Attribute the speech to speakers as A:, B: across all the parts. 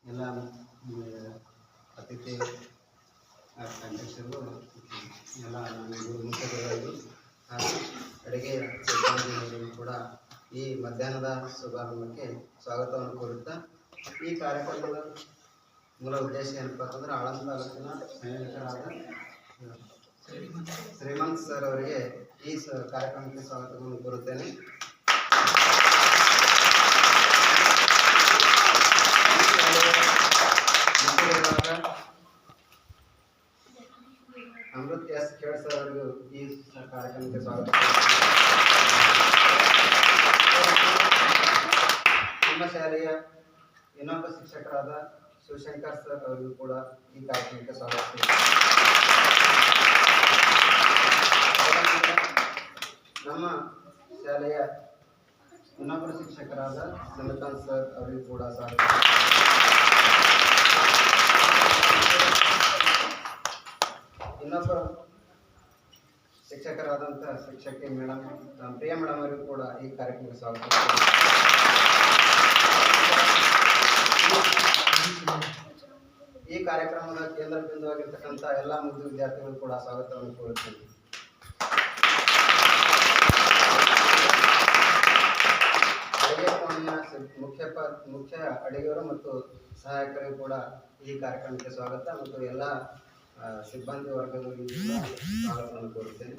A: ಎಲ್ಲ ಅತಿಥಿ ಅಧ್ಯಕ್ಷರು ಎಲ್ಲ ಮುಖ್ಯರು ಹಾಗೂ ಅಡುಗೆ ಸಿಬ್ಬಂದಿಯವರಿಗೂ ಕೂಡ ಈ ಮಧ್ಯಾಹ್ನದ ಶುಭಾರಂಭಕ್ಕೆ ಸ್ವಾಗತವನ್ನು ಕೋರುತ್ತಾ, ಈ ಕಾರ್ಯಕ್ರಮದ ಮೂಲ ಉದ್ದೇಶ ಏನಪ್ಪ ಅಂತಂದ್ರೆ ಆಳಂದ ತಾಲೂಕಿನ ಸಂಯೋಜಕರಾದ ಶ್ರೀಮಂತ್ ಸರ್ ಅವರಿಗೆ ಈ ಕಾರ್ಯಕ್ರಮಕ್ಕೆ ಸ್ವಾಗತವನ್ನು ಕೋರುತ್ತೇನೆ. ಅಮೃತ್ ಎಸ್ ಖೇಡ್ ಸರ್ ಅವರಿಗೂ ಈ ಕಾರ್ಯಕ್ರಮಕ್ಕೆ ಸ್ವಾಗತ. ನಮ್ಮ ಶಾಲೆಯ ಇನ್ನೊಬ್ಬ ಶಿಕ್ಷಕರಾದ ಶಿವಶಂಕರ್ ಸರ್ ಅವರಿಗೂ ಕೂಡ ಈ ಕಾರ್ಯಕ್ರಮಕ್ಕೆ ಸ್ವಾಗತ. ನಮ್ಮ ಶಾಲೆಯ ಇನ್ನೊಬ್ಬರು ಶಿಕ್ಷಕರಾದ ಚಂದ್ರಕಾಂತ್ ಸರ್ ಅವರಿಗೂ ಕೂಡ ಸ್ವಾಗತ. ಇನ್ನೊಬ್ಬ ಶಿಕ್ಷಕರಾದಂತಹ ಶಿಕ್ಷಕಿ ಮೇಡಮ್ ಪ್ರಿಯಾ ಮೇಡಮ್ ಅವರಿಗೂ ಕೂಡ ಈ ಕಾರ್ಯಕ್ರಮಕ್ಕೆ ಸ್ವಾಗತ. ಈ ಕಾರ್ಯಕ್ರಮದ ಕೇಂದ್ರ ಬಿಂದುವಾಗಿರ್ತಕ್ಕಂಥ ಎಲ್ಲ ಮುದ್ದು ವಿದ್ಯಾರ್ಥಿಗಳು ಕೂಡ ಸ್ವಾಗತವನ್ನು ಕೋರುತ್ತೇನೆ. ಅಡುಗೆ ಕೋಣೆಯ ಮುಖ್ಯ ಅಡುಗೆಯವರು ಮತ್ತು ಸಹಾಯಕರಿಗೂ ಕೂಡ ಈ ಕಾರ್ಯಕ್ರಮಕ್ಕೆ ಸ್ವಾಗತ ಮತ್ತು ಎಲ್ಲ ಸಿಬ್ಬಂದಿ ವರ್ಗದವರಿಗೂ ಸ್ವಾಗತವನ್ನು ಕೋರುತ್ತೇನೆ.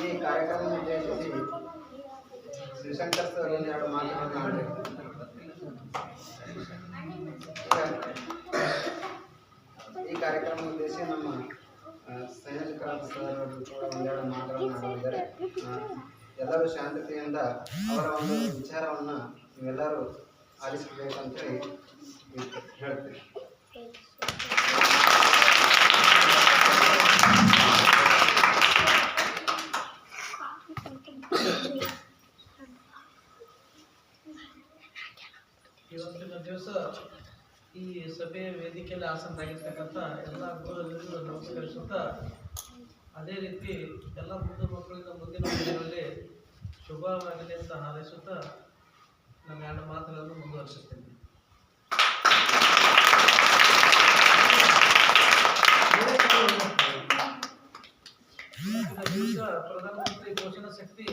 A: ಈ ಕಾರ್ಯಕ್ರಮ ಉದ್ದೇಶಿಸಿ ಶ್ರೀಶಂಕರ್ ಸರ್ ಒಂದೆರಡು ಮಾತುಗಳನ್ನು ಮಾಡಬೇಕು. ಈ ಕಾರ್ಯಕ್ರಮ ಉದ್ದೇಶಿಸಿ ನಮ್ಮ ಸಂಯೋಜಕರಾದ ಸರ್ ಕೂಡ ಒಂದೆರಡು ಮಾತುಗಳನ್ನು ಆಡಿದ್ದಾರೆ. ಎಲ್ಲರೂ ಶಾಂತತೆಯಿಂದ ಅವರ ಒಂದು ವಿಚಾರವನ್ನು ನೀವೆಲ್ಲರೂ ಆಲಿಸಬೇಕಂತ ಹೇಳ್ತೀವಿ.
B: ಇವತ್ತಿನ ದಿವಸ ಈ ಸಭೆಯ ವೇದಿಕೆಯಲ್ಲಿ ಆಸನರಾಗಿರ್ತಕ್ಕಂಥ ಎಲ್ಲ ಗುರುಗಳಿಗೂ ನಮಸ್ಕರಿಸುತ್ತಾ, ಅದೇ ರೀತಿ ಎಲ್ಲ ಮುದ್ದು ಮಕ್ಕಳಿಂದ ಮುಂದಿನ ದಿನಗಳಲ್ಲಿ ಶುಭವಾಗಲಿ ಅಂತ ಹಾರೈಸುತ್ತಾ ನನ್ನ ಎರಡು ಮಾತುಗಳನ್ನು ಮುಂದುವರಿಸುತ್ತೇನೆ. ದಿವಸ ಪ್ರಧಾನಮಂತ್ರಿ ಪೋಷಣ ಶಕ್ತಿ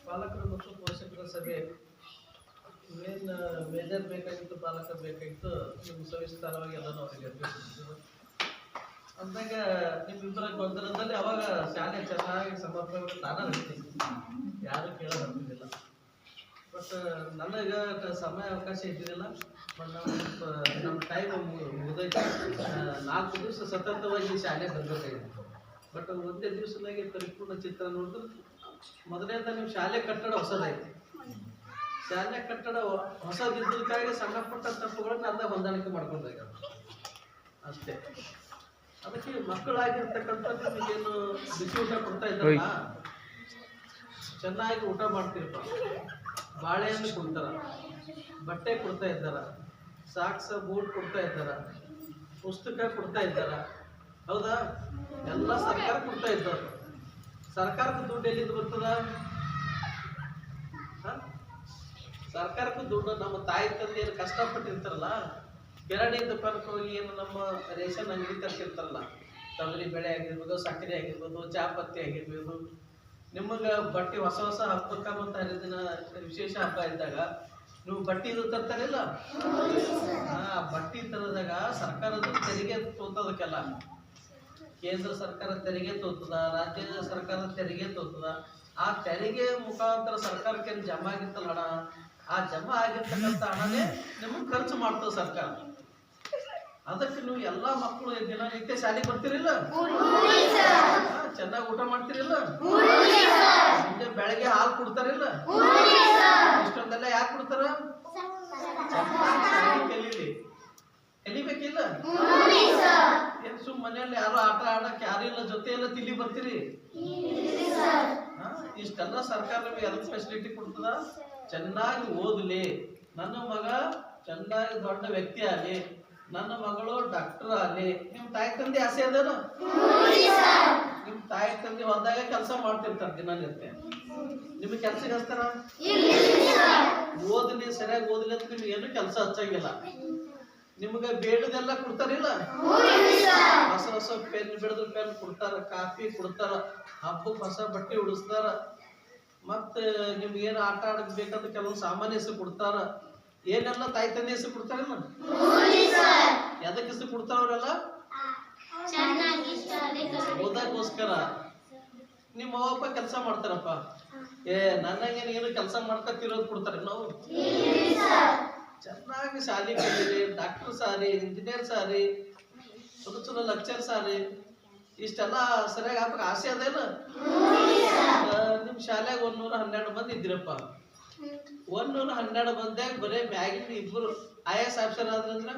B: ಪಾಲಕರು ಮತ್ತು ಪೋಷಕರ ಸಭೆ ಏನು ಮೇಜರ್ ಬೇಕಾಗಿತ್ತು, ಪಾಲಕರು ಬೇಕಾಗಿತ್ತು, ನಿಮ್ಗೆ ಸವಿಸ್ತಾರವಾಗಿ ಎಲ್ಲನೂ ಅವರಿಗೆ ತಿಳಿಸಿದ್ರು. ಅಂದಾಗ ನಿಮ್ಮಿಬ್ಬರ ಗೊಂದಲದಲ್ಲಿ ಅವಾಗ ಶಾಲೆ ಚೆನ್ನಾಗಿ ಸಮರ್ಪಣೆ ನಾನು ಹೇಳ್ತೀನಿ, ಯಾರು ಕೇಳೋದಿಲ್ಲ. ಬಟ್ ನನಗೆ ಸಮಯ ಅವಕಾಶ ಇದ್ದಿರಲಿಲ್ಲ. ಬಟ್ ನಮ್ಮ ಟೈಮ್ ಮುಗಿದೈತೆ. 4 ದಿವಸ ಸತತವಾಗಿ ಶಾಲೆ ಬರಬೇಕಾಗಿತ್ತು. ಬಟ್ ಒಂದೇ ದಿವಸದಾಗೆ ಪರಿಪೂರ್ಣ ಚಿತ್ರ ನೋಡಿದ್ರೆ ಮೊದಲನೇದ ನಿಮ್ಮ ಶಾಲೆ ಕಟ್ಟಡ ಹೊಸದೈತಿ. ಶಾಲೆ ಕಟ್ಟಡ ಹೊಸದಿದ್ದಕ್ಕಾಗಿ ಸಣ್ಣ ಪುಟ್ಟ ತಪ್ಪುಗಳನ್ನ ಅರ್ಧ ಹೊಂದಾಣಿಕೆ ಮಾಡ್ಕೊಂಡಾಗ ಅಷ್ಟೇ. ಅದಕ್ಕೆ ಮಕ್ಕಳಾಗಿರ್ತಕ್ಕಂಥ ನಿಮಗೇನು ಬಿಸಿ ಊಟ ಕೊಡ್ತಾ ಇದ್ದಾರಲ್ಲ, ಚೆನ್ನಾಗಿ ಊಟ ಮಾಡ್ತಿರ್ಪ, ಬಾಳೆಹಣ್ಣು ಕೊಡ್ತಾರ, ಬಟ್ಟೆ ಕೊಡ್ತಾ ಇದ್ದಾರ, ಸಾಕ್ಸ ಬೂಟ್ ಕೊಡ್ತಾ ಇದ್ದಾರ, ಪುಸ್ತಕ ಕೊಡ್ತಾ ಇದ್ದಾರ, ಹೌದಾ? ಎಲ್ಲ ಸರ್ಕಾರ ಕೊಡ್ತಾ ಇದ್ದಾರೆ. ಸರ್ಕಾರದ ದುಡ್ಡು ಎಲ್ಲಿಂದ ಬರ್ತದ? ಸರ್ಕಾರಕ್ಕೂ ದುಡ್ಡು ನಮ್ಮ ತಾಯಿ ತಂದೆ ಏನು ಕಷ್ಟಪಟ್ಟಿರ್ತಾರಲ್ಲ, ಕಿರಾಣಿ ದುಕಾನಕ್ಕೆ ಹೋಗಿ ಏನು ನಮ್ಮ ರೇಷನ್ ಅಂಗಡಿ ತರ್ತಿರ್ತಾರಲ್ಲ, ತೊಗರಿ ಬೆಳೆ ಆಗಿರ್ಬೋದು, ಸಕ್ಕರೆ ಆಗಿರ್ಬೋದು, ಚಾಪತ್ತಿ ಆಗಿರ್ಬೋದು, ನಿಮಗೆ ಬಟ್ಟೆ ಹೊಸ ಹೊಸ ಹಬ್ಬಕ್ಕೆ ಮತ್ತು ಹರಿದಿನ ವಿಶೇಷ ಹಬ್ಬ ಇದ್ದಾಗ ನೀವು ಬಟ್ಟೆ ಇದು ತರ್ತಾರಿಲ್ಲ, ಬಟ್ಟೆ ತರದಾಗ ಸರ್ಕಾರದ ತೆರಿಗೆ ತೋತದಕ್ಕೆಲ್ಲ. ಕೇಂದ್ರ ಸರ್ಕಾರ ತೆರಿಗೆ ತೋತದ, ರಾಜ್ಯ ಸರ್ಕಾರ ತೆರಿಗೆ ತೋತದ. ಆ ತೆರಿಗೆ ಮುಖಾಂತರ ಸರ್ಕಾರಕ್ಕೆ ಜಮಾ ಆಗಿರ್ತಲ್ಲ ಹಣ, ಆ ಜಮಾ ಆಗಿರ್ತಕ್ಕಂಥ ಹಣನೇ ನಿಮಗೆ ಖರ್ಚು ಮಾಡ್ತದೆ ಸರ್ಕಾರ. ಅದಕ್ಕೆ ನೀವು ಎಲ್ಲ ಮಕ್ಕಳು ದಿನನಿತ್ಯ ಶಾಲೆಗೆ ಬರ್ತೀರಿಲ್ಲ, ಚೆನ್ನಾಗಿ ಊಟ ಮಾಡ್ತಿರಿಲ್ಲ, ಬೆಳಗ್ಗೆ ಹಾಲು ಕೊಡ್ತಾರಿಲ್ಲ, ಇಷ್ಟೊಂದೆಲ್ಲ ಯಾಕೆ ಕೊಡ್ತಾರ? ಕಲಿಬೇಕಿಲ್ಲ? ಏನ್ ಸುಮ್ ಮನೆಯಲ್ಲಿ ಯಾರು ಆಟ ಆಡಕ್ಕೆ ಯಾರು ಇಲ್ಲ, ಜೊತೆ ಎಲ್ಲ ತಿಳಿ ಬರ್ತೀರಿ? ಇಷ್ಟೆಲ್ಲ ಸರ್ಕಾರ ನಮಗೆ ಎಲ್ಲ ಫೆಸಿಲಿಟಿ ಕೊಡ್ತದ. ಚೆನ್ನಾಗಿ ಓದಲಿ, ನನ್ನ ಮಗ ಚೆನ್ನಾಗಿ ದೊಡ್ಡ ವ್ಯಕ್ತಿ ಆಗಲಿ, ನನ್ನ ಮಗಳು ಡಾಕ್ಟರ್ ಅಲ್ಲಿ. ನಿಮ್ ತಾಯಿ ತಂದೆ ಆಸೆ ಅದೇನು? ನಿಮ್ ತಾಯಿ ತಂದೆ ಹೊಲ್ದಾಗ ಕೆಲಸ ಮಾಡ್ತಿರ್ತಾರ ದಿನನಿತ್ಯ. ನಿಮಗೆ ಕೆಲ್ಸಕ್ಕೆ ಹಚ್ತಾರ? ಓದ್ಲಿ, ಸರಿಯಾಗಿ ಓದ್ಲಿ ಅಂತ ನಿಮ್ಗೆ ಏನು ಕೆಲಸ ಹಚ್ಚಂಗಿಲ್ಲ. ನಿಮ್ಗೆ ಬೇಡದೆಲ್ಲ ಕೊಡ್ತಾರಿಲ್ಲ? ಹೊಸ ಹೊಸ ಪೆನ್, ಬಿಡದ್ರ ಪೆನ್ ಕೊಡ್ತಾರ, ಕಾಫಿ ಕೊಡ್ತಾರ, ಹಬ್ಬಕ್ಕೆ ಹೊಸ ಬಟ್ಟೆ ಉಡಿಸ್ತಾರ, ಮತ್ತೆ ನಿಮ್ಗೆ ಏನು ಆಟ ಆಡಕ್ ಬೇಕಂತ ಕೆಲವೊಂದು ಸಾಮಾನ್ಯ ಹೆಸರು ಕೊಡ್ತಾರ. ಏನೆಲ್ಲ ತಾಯಿ ತಂದೆ ಹೆಸರು ಕೊಡ್ತಾರಿಲ್ಲ? ಎದಕ್ಕೆ ಹೆಸರು ಕೊಡ್ತಾರ ಅವರೆಲ್ಲ? ಓದಕ್ಕೋಸ್ಕರ. ನಿಮ್ಮ ಅವ್ವಪ್ಪ ಕೆಲಸ ಮಾಡ್ತಾರಪ್ಪ. ನನ್ನಂಗೇನು ಏನು ಕೆಲಸ ಮಾಡ್ಕೊತಿರೋದು ಕೊಡ್ತಾರೆ ನಾವು? ಚೆನ್ನಾಗಿ ಶಾಲೆ ಕಲೀರಿ, ಡಾಕ್ಟರ್ ಸಾರಿ, ಇಂಜಿನಿಯರ್ ಸಾರಿ, ಚಲೋ ಚಲೋ ಲೆಕ್ಚರ್ ಸಾರಿ, ಇಷ್ಟೆಲ್ಲ ಸರಿಯಾಗಿ ಹಾಕಕ್ಕೆ ಆಸೆ ಅದೇನು? ನಿಮ್ ಶಾಲ್ಯಾಗ 112 ಮಂದಿ ಇದ್ರಪ್ಪ. 112 ಮಂದಿಯಾಗ ಬರೇ ಮ್ಯಾಗಿನ ಇಬ್ಬರು IAS ಆಫೀಸರ್ ಆದ್ರಂದ್ರ,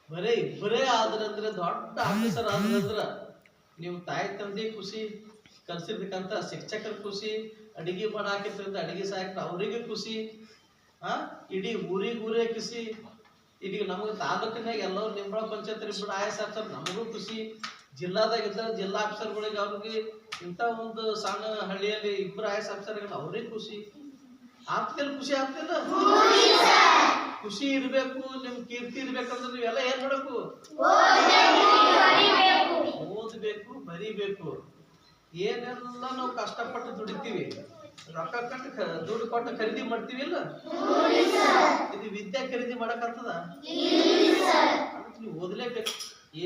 B: ಬರೇ ಇಬ್ಬರೇ ಆದ್ರಂದ್ರ, ದೊಡ್ಡ ಆಫೀಸರ್ ಆದ್ರಂದ್ರ ನೀವು ತಾಯಿ ತಂದೆ ಖುಷಿ, ಕಲ್ಸಿರ್ತಕ್ಕಂಥ ಶಿಕ್ಷಕರ ಖುಷಿ, ಅಡಿಗೆ ಮಾಡಾಕಿರ್ತಕ್ಕಂಥ ಅಡಿಗೆ ಸಹಾಯಕ ಅವರಿಗೆ ಖುಷಿ, ಇಡೀ ಊರೇ ಖುಷಿ. ಇದೀಗ ನಮಗೆ ತಾಲೂಕಿನಾಗ ಎಲ್ಲರೂ ನಿಂಬಳ ಪಂಚಾಯತ್ ಇಬ್ಬರು IAS ಆಫೀಸರ್ ನಮಗೂ ಖುಷಿ. ಜಿಲ್ಲಾದಾಗ ಇದ್ದ ಜಿಲ್ಲಾ ಆಫೀಸರ್ಗಳಿಗೆ ಅವ್ರಿಗೆ ಇಂಥ ಒಂದು ಸಣ್ಣ ಹಳ್ಳಿಯಲ್ಲಿ ಇಬ್ಬರು IAS ಆಫೀಸರ್ಗಳು ಅವ್ರಿಗೆ ಖುಷಿ ಆಗ್ತಿಲ್ಲ. ಖುಷಿ ಆಗ್ತಿಲ್ಲ? ಖುಷಿ ಇರ್ಬೇಕು, ನಿಮ್ ಕೀರ್ತಿ ಇರ್ಬೇಕಂದ್ರೆ ನೀವೆಲ್ಲ ಏನ್ ಮಾಡಬೇಕು? ಓದ್ಬೇಕು, ಬರಿಬೇಕು. ಏನೆಲ್ಲ ನಾವು ಕಷ್ಟಪಟ್ಟು ದುಡಿತೀವಿ, ರೊಕ್ಕ ಕಟ್ಟು ದುಡ್ಡು ಕೊಟ್ಟು ಖರೀದಿ ಮಾಡ್ತೀವಿ ಇಲ್ಲ? ಇದು ವಿದ್ಯೆ ಖರೀದಿ ಮಾಡಕ್ಕಾಗ್ತದ? ನೀವು ಓದಲೇಬೇಕು.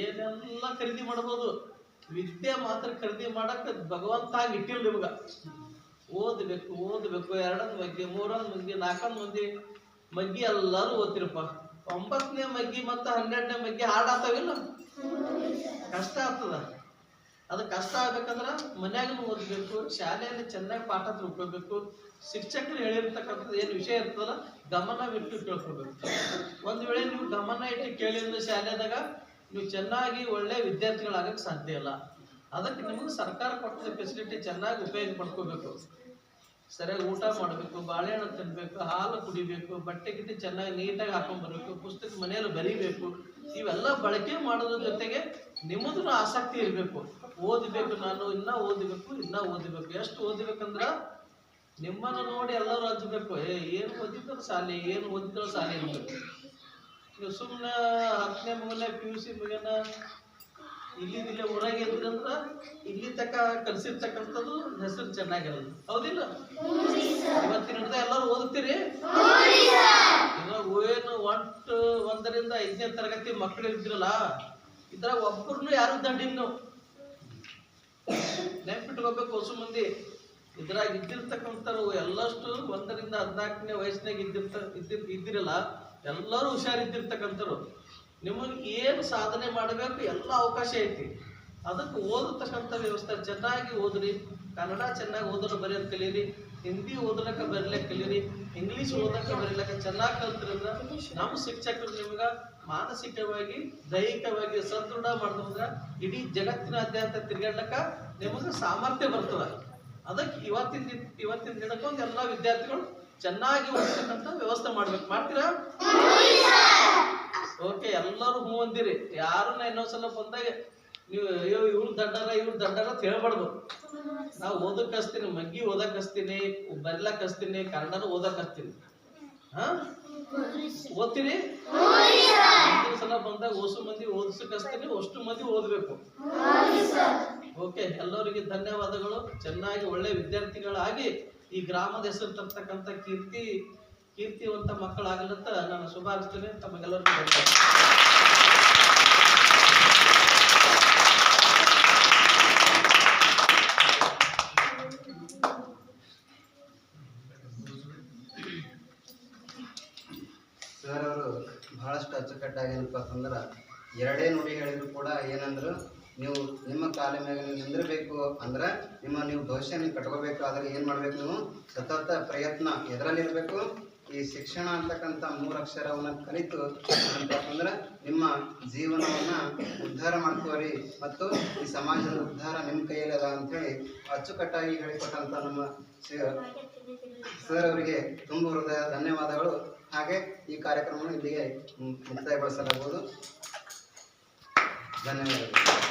B: ಏನೆಲ್ಲ ಖರೀದಿ ಮಾಡಬಹುದು, ವಿದ್ಯೆ ಮಾತ್ರ ಖರೀದಿ ಮಾಡಕ್ ಭಗವಂತ ಇಟ್ಟಿಲ್ಲ ನಿಮ್ಗ. ಓದ್ಬೇಕು, 2ನೇ ಮಗ್ಗಿ, 3ನೇ ಮಗ್ಗಿ, 4ನೇ ಮಂದಿ ಮಗ್ಗಿ ಎಲ್ಲಾರು ಓದ್ತಿರಪ್ಪ. 9ನೇ ಮಗ್ಗಿ ಮತ್ತು 12ನೇ ಮಗ್ಗಿ ಹಾಡಾತಾವಿಲ್ಲ? ಕಷ್ಟ ಆಗ್ತದ. ಅದು ಕಷ್ಟ ಆಗ್ಬೇಕಂದ್ರ ಮನ್ಯಾಗನು ಓದ್ಬೇಕು, ಶಾಲೆಯಲ್ಲಿ ಚೆನ್ನಾಗಿ ಪಾಠ ತಿಳ್ಕೊಬೇಕು, ಶಿಕ್ಷಕರು ಹೇಳಿರ್ತಕ್ಕಂಥದ್ದು ಏನು ವಿಷಯ ಇರ್ತದಲ್ಲ ಗಮನವಿಟ್ಟು ಕೇಳ್ಕೊಬೇಕು. ಒಂದ್ ವೇಳೆ ನೀವು ಗಮನ ಇಟ್ಟು ಕೇಳಿದ್ರೆ ಶಾಲೆದಾಗ ನೀವು ಚೆನ್ನಾಗಿ ಒಳ್ಳೆ ವಿದ್ಯಾರ್ಥಿಗಳಾಗಕ್ಕೆ ಸಾಧ್ಯ ಇಲ್ಲ. ಅದಕ್ಕೆ ನಿಮಗೆ ಸರ್ಕಾರ ಕೊಟ್ಟದ ಫೆಸಿಲಿಟಿ ಚೆನ್ನಾಗಿ ಉಪಯೋಗ ಪಡ್ಕೋಬೇಕು. ಸರಿಯಾಗಿ ಊಟ ಮಾಡಬೇಕು, ಬಾಳೆಹಣ್ಣು ತಿನ್ಬೇಕು, ಹಾಲು ಕುಡಿಬೇಕು, ಬಟ್ಟೆ ಗಿಟ್ಟೆ ಚೆನ್ನಾಗಿ ನೀಟಾಗಿ ಹಾಕೊಂಡ್ ಬರ್ಬೇಕು, ಪುಸ್ತಕ ಮನೆಯಲ್ಲಿ ಬರೀಬೇಕು. ಇವೆಲ್ಲ ಬಳಕೆ ಮಾಡೋದ್ರ ಜೊತೆಗೆ ನಿಮ್ಮದು ಆಸಕ್ತಿ ಇರಬೇಕು. ಓದಬೇಕು, ನಾನು ಇನ್ನ ಓದಬೇಕು. ಎಷ್ಟು ಓದಬೇಕಂದ್ರ ನಿಮ್ಮನ್ನು ನೋಡಿ ಎಲ್ಲರೂ ಹಂಚ್ಬೇಕು. ಏನು ಓದಿದ್ರು ಶಾಲೆ, ಏನು ಓದಿದ್ರು ಶಾಲೆ ಇರ್ಬೇಕು. ನೀವು ಸುಮ್ಮನೆ 10ನೇ ಮುಗಿನ PUC ಮುಗಿನ ಇಲ್ಲಿದಿಲ್ಲ ಊರಾಗೆ ಇದ್ರಂದ್ರ ಇಲ್ಲಿ ತಕ್ಕ ಕಲ್ಸಿರ್ತಕ್ಕಂಥದ್ದು ಹೆಸರು ಚೆನ್ನಾಗಿರಲ್ಲ, ಹೌದಿಲ್ಲ? ಇವತ್ತಿನ ಹಿಡ್ದ ಎಲ್ಲರೂ ಓದುತ್ತೀರಿ. ಏನು 1 ರಿಂದ 5ನೇ ತರಗತಿ ಮಕ್ಕಳು ಇದ್ರಲ್ಲ, ಇದ್ರಾಗ ಒಬ್ಬರನ್ನು ಯಾರು ದಂಡಿನ್ನು ನೆನ್ಪಿಟ್ಕೋಬೇಕು. ಹೊಸ ಮಂದಿ ಇದ್ರಾಗ ಇದ್ದಿರ್ತಕ್ಕಂಥವ್ರು ಎಲ್ಲಷ್ಟು 1 ರಿಂದ 14ನೇ ವಯಸ್ಸಿನಾಗ ಇದ್ದಿರಲ್ಲ, ಎಲ್ಲರೂ ಹುಷಾರಿದ್ದಿರ್ತಕ್ಕಂಥವ್ರು. ನಿಮಗೆ ಏನು ಸಾಧನೆ ಮಾಡಬೇಕು ಎಲ್ಲ ಅವಕಾಶ ಐತಿ. ಅದಕ್ಕೆ ಓದತಕ್ಕಂಥ ವ್ಯವಸ್ಥೆ ಚೆನ್ನಾಗಿ ಓದ್ರಿ. ಕನ್ನಡ ಚೆನ್ನಾಗಿ ಓದಲು ಬರೆಯೋದು ಕಲೀರಿ, ಹಿಂದಿ ಓದಲಕ್ಕ ಬರೀಲಕ್ಕ ಕಲೀರಿ, ಇಂಗ್ಲೀಷ್ ಓದಕ್ಕೆ ಬರೀಲಕ್ಕ ಚೆನ್ನಾಗಿ ಕಲ್ತ್ರಂದ್ರ ನಮ್ಮ ಶಿಕ್ಷಕರು ನಿಮ್ಗೆ ಮಾನಸಿಕವಾಗಿ ದೈಹಿಕವಾಗಿ ಸದೃಢ ಮಾಡಿದ್ರ ಇಡೀ ಜಗತ್ತಿನಾದ್ಯಂತ ತಿರುಗಾಡ್ಲಕ್ಕ ನಿಮಗೆ ಸಾಮರ್ಥ್ಯ ಬರ್ತದ. ಅದಕ್ಕೆ ಇವತ್ತಿನ ದಿನಕ್ಕೊಂದು ಎಲ್ಲ ವಿದ್ಯಾರ್ಥಿಗಳು ಚೆನ್ನಾಗಿ ಓದತಕ್ಕಂಥ ವ್ಯವಸ್ಥೆ ಮಾಡ್ಬೇಕು. ಮಾಡ್ತೀರಾ? ಓಕೆ, ಎಲ್ಲರೂ ಹೂ ಅಂದಿರಿ. ಯಾರನ್ನ ಇನ್ನೊಂದ್ಸಲ ಬಂದಾಗ ನೀವು ಇವ್ರು ದಂಡರ ಅಂತ ಹೇಳ್ಬಾರ್ದು. ನಾವು ಓದಕ್ ಹಚ್ತೀನಿ, ಮಗ್ಗಿ ಓದಕ್ ಹಚ್ತೀನಿ, ಬರ್ಲಕ್ ಹಚ್ತೀನಿ, ಕನ್ನಡನ ಓದಕ್ ಹಚ್ತೀನಿ. ಓದ್ತೀರಿ? ಸಲ ಬಂದಾಗ ಹೊಸ ಮಂದಿ ಓದಿಸಕ್ ಹಚ್ತೀನಿ, ಅಷ್ಟು ಮಂದಿ ಓದ್ಬೇಕು. ಓಕೆ, ಎಲ್ಲರಿಗೆ ಧನ್ಯವಾದಗಳು. ಚೆನ್ನಾಗಿ ಒಳ್ಳೆ ವಿದ್ಯಾರ್ಥಿಗಳಾಗಿ ಈ ಗ್ರಾಮದ ಹೆಸರು ತರ್ತಕ್ಕಂಥ ಕೀರ್ತಿವಂತ ಮಕ್ಕಳಾಗಲಂತ ನಾನು ಶುಭಾರಿಸ್ತೇನೆ. ತಮಗೆಲ್ಲರಿಗೂ
A: ಸರ್ ಅವರು ಬಹಳಷ್ಟು ಅಚ್ಚುಕಟ್ಟಾಗಿ ಏನಪ್ಪ ಅಂತಂದ್ರೆ 2 ನುಡಿ ಹೇಳಿದ್ರು ಕೂಡ ಏನಂದ್ರು, ನೀವು ನಿಮ್ಮ ಕಾಲ ಮೇಲೆ ನೀವು ನಿಂದಿರಬೇಕು ಅಂದ್ರೆ ನೀವು ಭವಿಷ್ಯ ನೀವು ಕಟ್ಕೋಬೇಕಾದ್ರೆ ಏನು ಮಾಡ್ಬೇಕು? ನೀವು ಸತತ ಪ್ರಯತ್ನ ಎದರಲ್ಲಿರಬೇಕು? ಈ ಶಿಕ್ಷಣ ಅಂತಕ್ಕಂಥ 3 ಅಕ್ಷರವನ್ನು ಕಲಿತು ಅಂತಂದ್ರೆ ನಿಮ್ಮ ಜೀವನವನ್ನು ಉದ್ಧಾರ ಮಾಡ್ಕೋರಿ ಮತ್ತು ಈ ಸಮಾಜದ ಉದ್ಧಾರ ನಿಮ್ಮ ಕೈಯಲ್ಲಿ ಅದ ಅಂಥೇಳಿ ಅಚ್ಚುಕಟ್ಟಾಗಿ ಹೇಳಿಕೊಟ್ಟಂಥ ನಮ್ಮ ಸರ್ ಅವರಿಗೆ ತುಂಬ ಹೃದಯ ಧನ್ಯವಾದಗಳು. ಹಾಗೆ ಈ ಕಾರ್ಯಕ್ರಮವನ್ನು ಇಲ್ಲಿಗೆ ಮುಕ್ತಾಯಗೊಳಿಸಲಾಗುವುದು. ಧನ್ಯವಾದಗಳು.